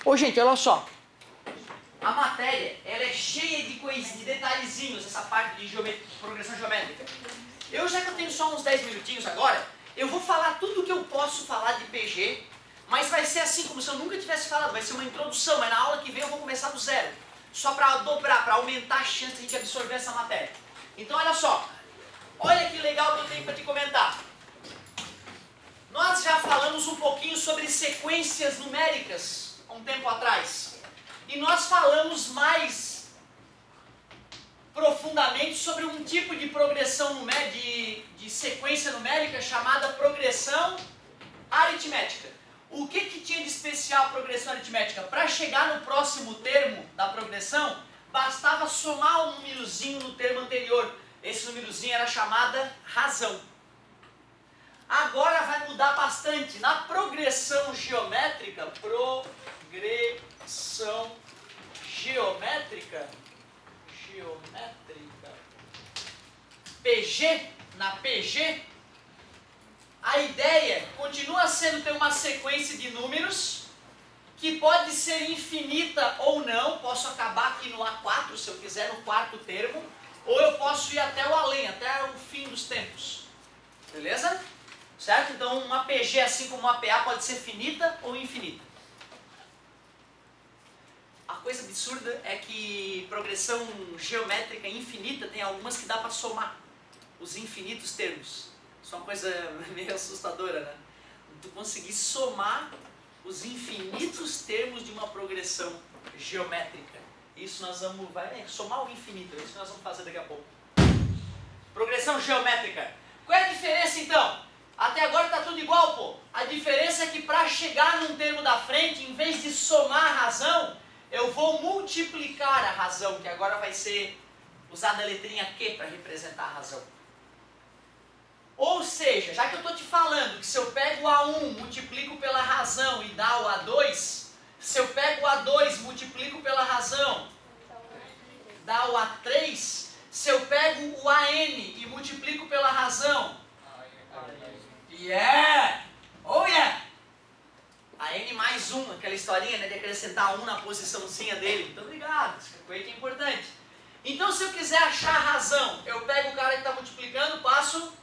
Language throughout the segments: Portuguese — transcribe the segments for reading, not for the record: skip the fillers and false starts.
Ô gente, olha só. A matéria, ela é cheia de coisinhas, de detalhezinhos, essa parte de progressão geométrica. Já que eu tenho só uns 10 minutinhos agora, eu vou falar tudo o que eu posso falar de PG, mas vai ser assim como se eu nunca tivesse falado, vai ser uma introdução, mas na aula que vem eu vou começar do zero. Só para dobrar, para aumentar a chance de a gente absorver essa matéria. Então olha só, olha que legal que eu tenho para te comentar. Nós já falamos um pouquinho sobre sequências numéricas há um tempo atrás. E nós falamos mais profundamente sobre um tipo de progressão numérica, de sequência numérica chamada progressão aritmética. O que tinha de especial a progressão aritmética? Para chegar no próximo termo da progressão, bastava somar um númerozinho no termo anterior. Esse númerozinho era chamada razão. Agora vai mudar bastante. Na progressão geométrica, PG, na PG, a ideia continua sendo ter uma sequência de números que pode ser infinita ou não. Posso acabar aqui no A4, se eu quiser, no quarto termo, ou eu posso ir até o além, até o fim dos tempos. Beleza? Certo? Então uma PG, assim como uma PA, pode ser finita ou infinita. A coisa absurda é que progressão geométrica infinita tem algumas que dá para somar os infinitos termos. Isso é uma coisa meio assustadora, né? Tu conseguir somar os infinitos termos de uma progressão geométrica. Isso nós vamos... somar o infinito, é isso que nós vamos fazer daqui a pouco. Progressão geométrica. Qual é a diferença então? Até agora está tudo igual, pô. A diferença é que para chegar num termo da frente, em vez de somar a razão, eu vou multiplicar a razão, que agora vai ser usada a letrinha Q para representar a razão. Ou seja, já que eu estou te falando que se eu pego o A1, multiplico pela razão e dá o A2, se eu pego o A2, multiplico pela razão, dá o A3, se eu pego o AN e multiplico pela razão, yeah! Oh yeah! A N mais 1, aquela historinha, né, de acrescentar 1 na posiçãozinha dele. Muito obrigado, isso é importante. Então, se eu quiser achar a razão, eu pego o cara que está multiplicando, passo...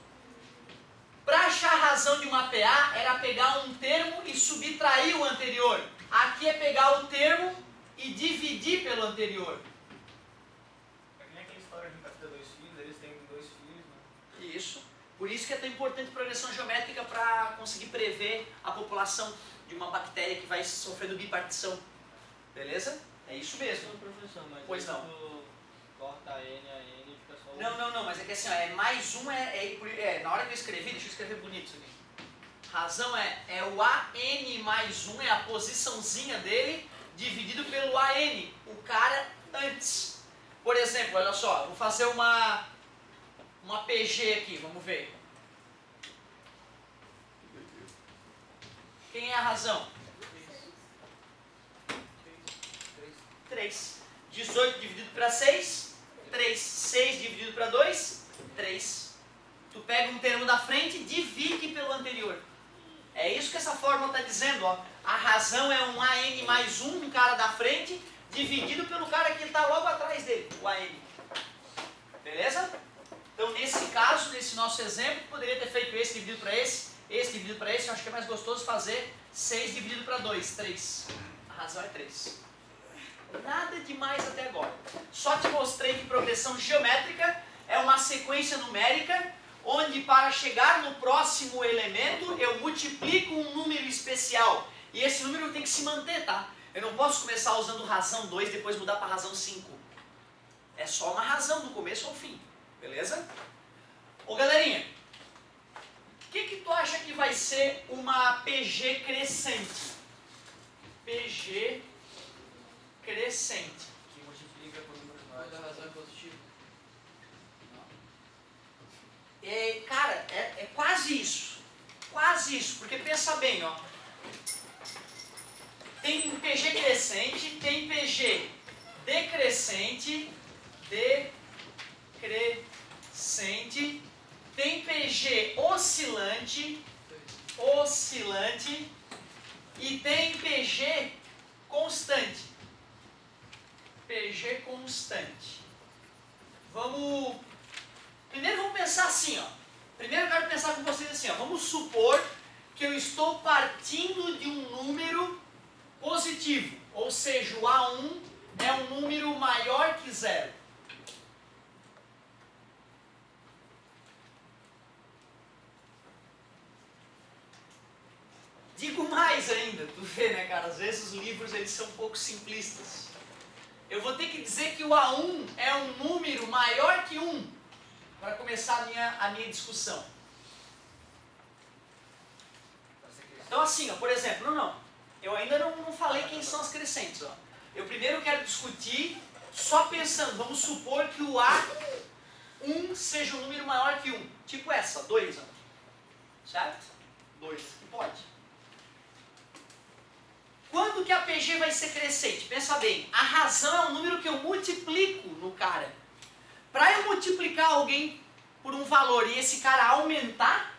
Para achar a razão de uma PA, era pegar um termo e subtrair o anterior. Aqui é pegar o termo e dividir pelo anterior. É que nem aquela história de um café de 2 filhos, eles têm 2 filhos, né? Isso. Por isso que é tão importante progressão geométrica para conseguir prever a população de uma bactéria que vai sofrendo bipartição. Beleza? É isso mesmo. Não, professor, mas pois não. Tu corta a N e fica só o... Não, mas é que assim, ó, é mais um, na hora que eu escrevi, deixa eu escrever bonito isso aqui. Razão é o AN mais 1, é a posiçãozinha dele, dividido pelo AN, o cara antes. Por exemplo, olha só, vou fazer uma PG aqui, vamos ver. Quem é a razão? 3. 18 dividido para 6, 3. 6 dividido para 2, 3. Tu pega um termo da frente e divide pelo anterior. É isso que essa fórmula está dizendo, ó. A razão é um AN mais 1, um cara da frente, dividido pelo cara que está logo atrás dele, o AN. Beleza? Então, nesse caso, nesse nosso exemplo, poderia ter feito esse dividido para esse dividido para esse. Eu acho que é mais gostoso fazer 6 dividido para 2, 3. A razão é 3. Nada demais até agora. Só te mostrei que progressão geométrica é uma sequência numérica onde para chegar no próximo elemento eu multiplico um número especial. E esse número tem que se manter, tá? Eu não posso começar usando razão 2 e depois mudar para razão 5. É só uma razão do começo ao fim. Beleza? Ô galerinha, o que tu acha que vai ser uma PG crescente? PG crescente. Que multiplica por números maiores. Quando a razão é positiva. Cara, é quase isso. Quase isso, porque pensa bem, ó. Tem PG crescente, tem PG decrescente, tem PG oscilante, e tem PG PG constante. Primeiro vamos pensar assim, ó. Primeiro eu quero pensar com vocês assim, ó. Vamos supor que eu estou partindo de um número positivo, ou seja, o A1 é um número maior que 0. Digo mais ainda, tu vê, né, cara? Às vezes os livros eles são um pouco simplistas. Eu vou ter que dizer que o A1 é um número maior que 1 para começar a minha discussão. Então assim, ó, por exemplo, eu ainda não falei quem são as crescentes. Ó. Eu primeiro quero discutir só pensando, vamos supor que o A1 seja um número maior que 1. Tipo essa, 2. Ó. Certo? 2, que pode. Quando que a PG vai ser crescente? Pensa bem, a razão é um número que eu multiplico no cara. Para eu multiplicar alguém por um valor e esse cara aumentar,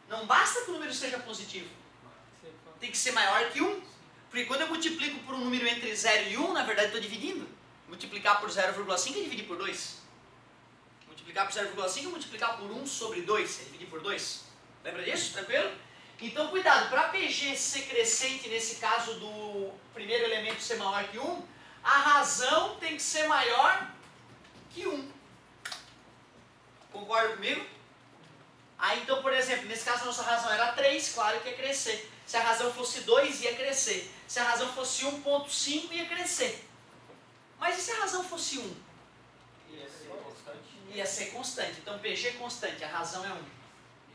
não basta que o número seja positivo. Tem que ser maior que 1. Porque quando eu multiplico por um número entre 0 e 1, na verdade estou dividindo. Multiplicar por 0,5 é dividir por 2. Multiplicar por 0,5 é multiplicar por 1 sobre 2, é dividir por 2. Lembra disso? Tranquilo? Então cuidado, para a PG ser crescente, nesse caso do primeiro elemento ser maior que 1, a razão tem que ser maior que 1. Concorda comigo? Aí então, por exemplo, nesse caso a nossa razão era 3, claro que ia crescer. Se a razão fosse 2, ia crescer. Se a razão fosse 1,5, ia crescer. Mas e se a razão fosse 1? Ia ser constante. Ia ser constante. Então PG constante, a razão é 1. E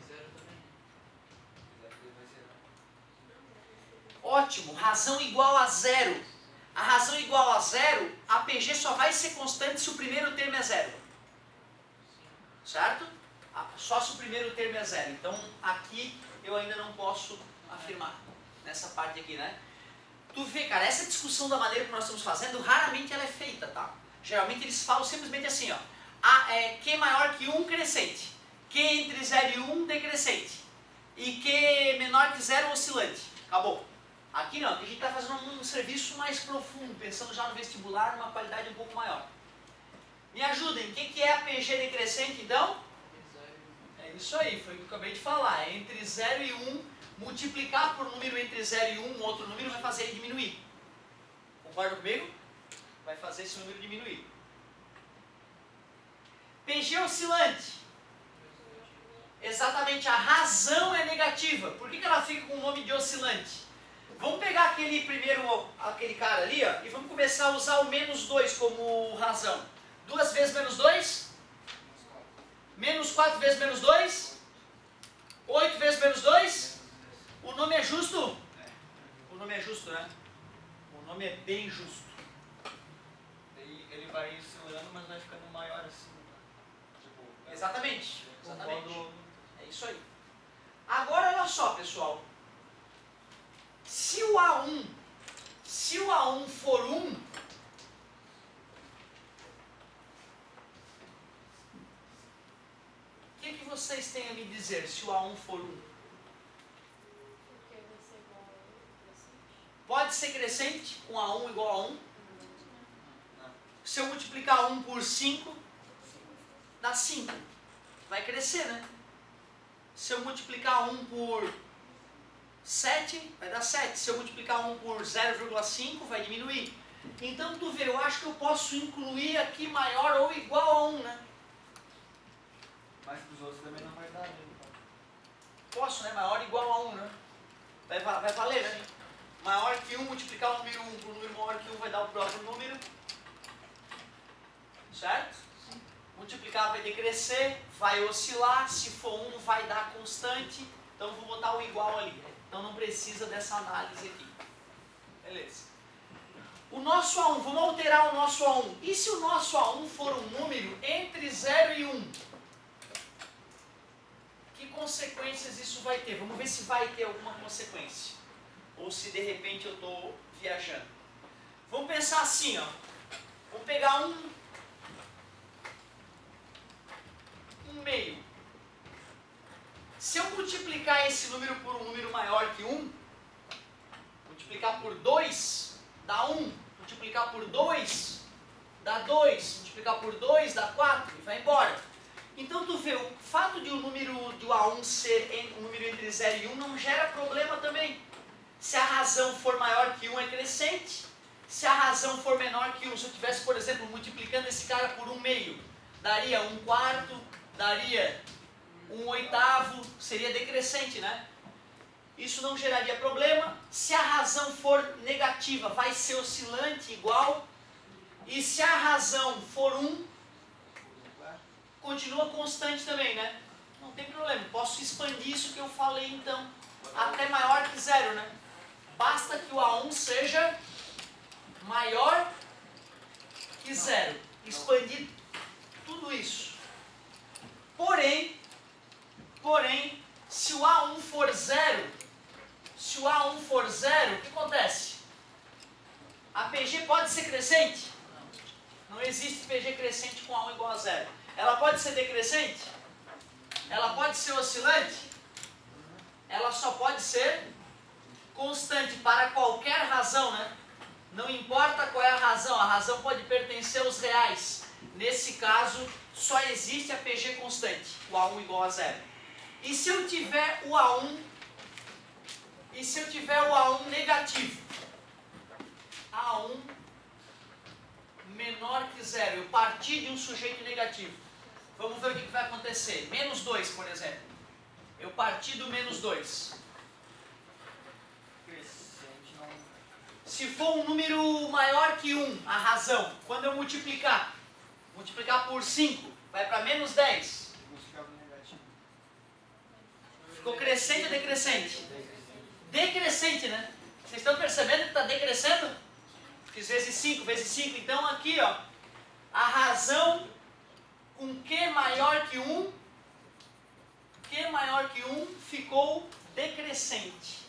0 também. Ótimo, razão igual a 0. A razão igual a 0, a PG só vai ser constante se o primeiro termo é 0. Certo? Só se o primeiro termo é 0. Então aqui eu ainda não posso afirmar. Nessa parte aqui, né? Tu vê, cara, essa discussão da maneira que nós estamos fazendo, raramente ela é feita, tá? Geralmente eles falam simplesmente assim, ó. Q maior que 1 crescente. Q entre 0 e 1 decrescente. E Q menor que 0 oscilante. Acabou. Aqui não, aqui a gente está fazendo um serviço mais profundo, pensando já no vestibular, numa qualidade um pouco maior. Me ajudem, o que é a PG decrescente então? É isso aí, foi o que eu acabei de falar. Entre 0 e 1, multiplicar por um número entre 0 e 1, outro número vai fazer ele diminuir. Concorda comigo? Vai fazer esse número diminuir. PG oscilante. Exatamente, a razão é negativa. Por que ela fica com o nome de oscilante? Vamos pegar aquele cara ali, ó, e vamos começar a usar o menos 2 como razão. 2 vezes menos 2? Menos 4 vezes menos 2? 8 vezes menos 2? O nome é justo? O nome é justo, né? O nome é bem justo. Ele vai oscilando, mas vai ficando maior assim. Tipo, Exatamente. Exatamente. É isso aí. Agora olha só, pessoal. Se o A1 for 1, o que vocês têm a me dizer se o A1 for 1? Porque vai ser igual a crescente. Pode ser crescente com A1 igual a 1? Se eu multiplicar 1 por 5, dá 5. Vai crescer, né? Se eu multiplicar 1 por 7, vai dar 7. Se eu multiplicar 1 por 0,5, vai diminuir. Então, tu vê, eu acho que eu posso incluir aqui maior ou igual a 1, né? Mas para os outros também não vai dar, né? Posso, né? Maior ou igual a 1, né? Vai valer, né? Maior que 1, multiplicar o número 1 por um número maior que 1 vai dar o próprio número. Certo? Multiplicar vai decrescer, vai oscilar. Se for 1, vai dar constante. Então, vou botar o igual ali. Então não precisa dessa análise aqui. Beleza. O nosso A1, vamos alterar o nosso A1. E se o nosso A1 for um número entre 0 e 1? Que consequências isso vai ter? Vamos ver se vai ter alguma consequência. Ou se de repente eu estou viajando. Vamos pensar assim, ó. Vamos pegar um meio. Se eu multiplicar esse número por um número maior que 1, multiplicar por 2 dá 1, multiplicar por 2 dá 2, multiplicar por 2 dá 4 e vai embora. Então tu vê, o fato de o número de A1 ser um número entre 0 e 1 não gera problema também. Se a razão for maior que 1 é crescente, se a razão for menor que 1, se eu estivesse, por exemplo, multiplicando esse cara por 1/2, daria 1/4, daria 1/8, seria decrescente, né? Isso não geraria problema. Se a razão for negativa, vai ser oscilante igual. E se a razão for 1, continua constante também, né? Não tem problema. Posso expandir isso que eu falei então, até maior que 0, né? Basta que o A1 seja maior que 0. Expandir tudo isso. Porém, se o A1 for 0, o que acontece? A PG pode ser crescente? Não existe PG crescente com A1 igual a 0. Ela pode ser decrescente? Ela pode ser oscilante? Ela só pode ser constante para qualquer razão, né? Não importa qual é a razão pode pertencer aos reais. Nesse caso, só existe a PG constante, o A1 igual a 0. E se eu tiver o A1 negativo? A1 menor que 0, eu parti de um sujeito negativo. Vamos ver o que vai acontecer. Menos 2, por exemplo. Eu parti do menos 2. Se for um número maior que 1, a razão, quando eu multiplicar por 5, vai para menos 10. Ficou crescente ou decrescente? Decrescente, né? Vocês estão percebendo que está decrescendo? Fiz vezes 5, vezes 5. Então aqui, ó, a razão com Q maior que 1, ficou decrescente.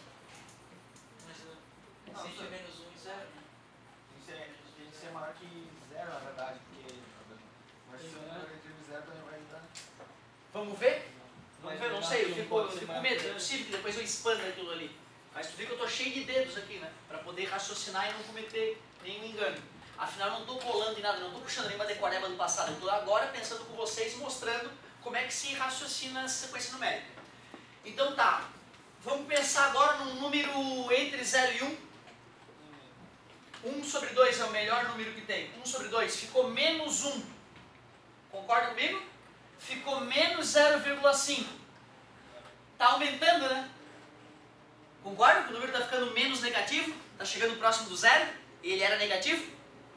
Existe menos 1 e 0, né? Tem que ser maior que 0, na verdade, porque mas se o número entre 0 também vai dar. Vamos ver? Vamos ver, não sei, eu fico com medo. É possível que depois eu expanda aquilo ali. Mas tu vê que eu estou cheio de dedos aqui, né? Para poder raciocinar e não cometer nenhum engano. Afinal, eu não estou colando em nada, não estou puxando nenhuma decoreba do passado. Eu estou agora pensando com vocês, mostrando como é que se raciocina essa sequência numérica. Então tá, vamos pensar agora num número entre 0 e 1. 1 sobre 2 é o melhor número que tem. 1 sobre 2 ficou menos 1. Concorda comigo? Ficou menos 0,5. Está aumentando, né? Concorda que o número está ficando menos negativo? Está chegando próximo do 0? E ele era negativo?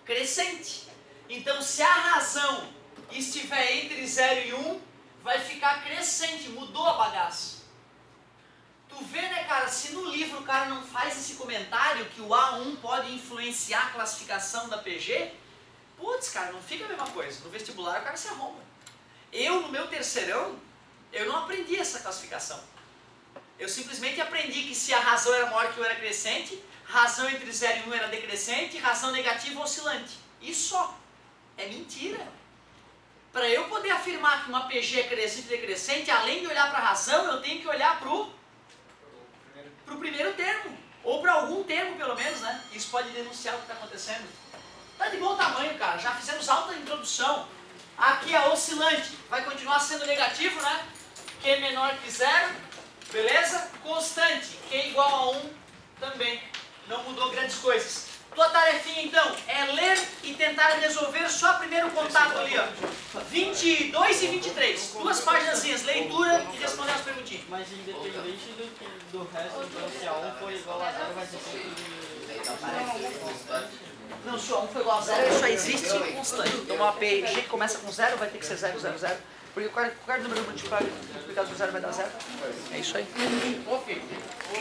Crescente. Então, se a razão estiver entre 0 e 1, vai ficar crescente. Mudou a bagaça. Tu vê, né, cara? Se no livro o cara não faz esse comentário que o A1 pode influenciar a classificação da PG, putz, cara, não fica a mesma coisa. No vestibular o cara se arromba. Eu, no meu terceirão, eu não aprendi essa classificação. Eu simplesmente aprendi que se a razão era maior que 1 era crescente, razão entre 0 e 1 era decrescente, razão negativa oscilante. Isso só. É mentira. Para eu poder afirmar que uma PG é crescente ou decrescente, além de olhar para a razão, eu tenho que olhar para o primeiro termo. Ou para algum termo, pelo menos, né? Isso pode denunciar o que está acontecendo. Tá de bom tamanho, cara. Já fizemos alta introdução. Aqui a oscilante vai continuar sendo negativo, né? Q menor que 0. Beleza? Constante. Q igual a 1 também. Não mudou grandes coisas. Tua tarefinha, então, é ler e tentar resolver só o primeiro contato ali, ó. 22 e 23. 2 paginazinhas, leitura e responder as perguntinhas. Mas independente do resto, então se a 1 for igual a 0, vai ser sempre constante. Não, se o A1 for igual a 0, isso só existe constante. Então uma PG que começa com 0 vai ter que ser 0, 0, 0. Porque qualquer número multiplicado por 0 vai dar 0. É isso aí.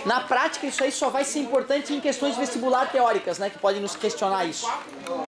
Na prática, isso aí só vai ser importante em questões de vestibular teóricas, né? Que podem nos questionar isso.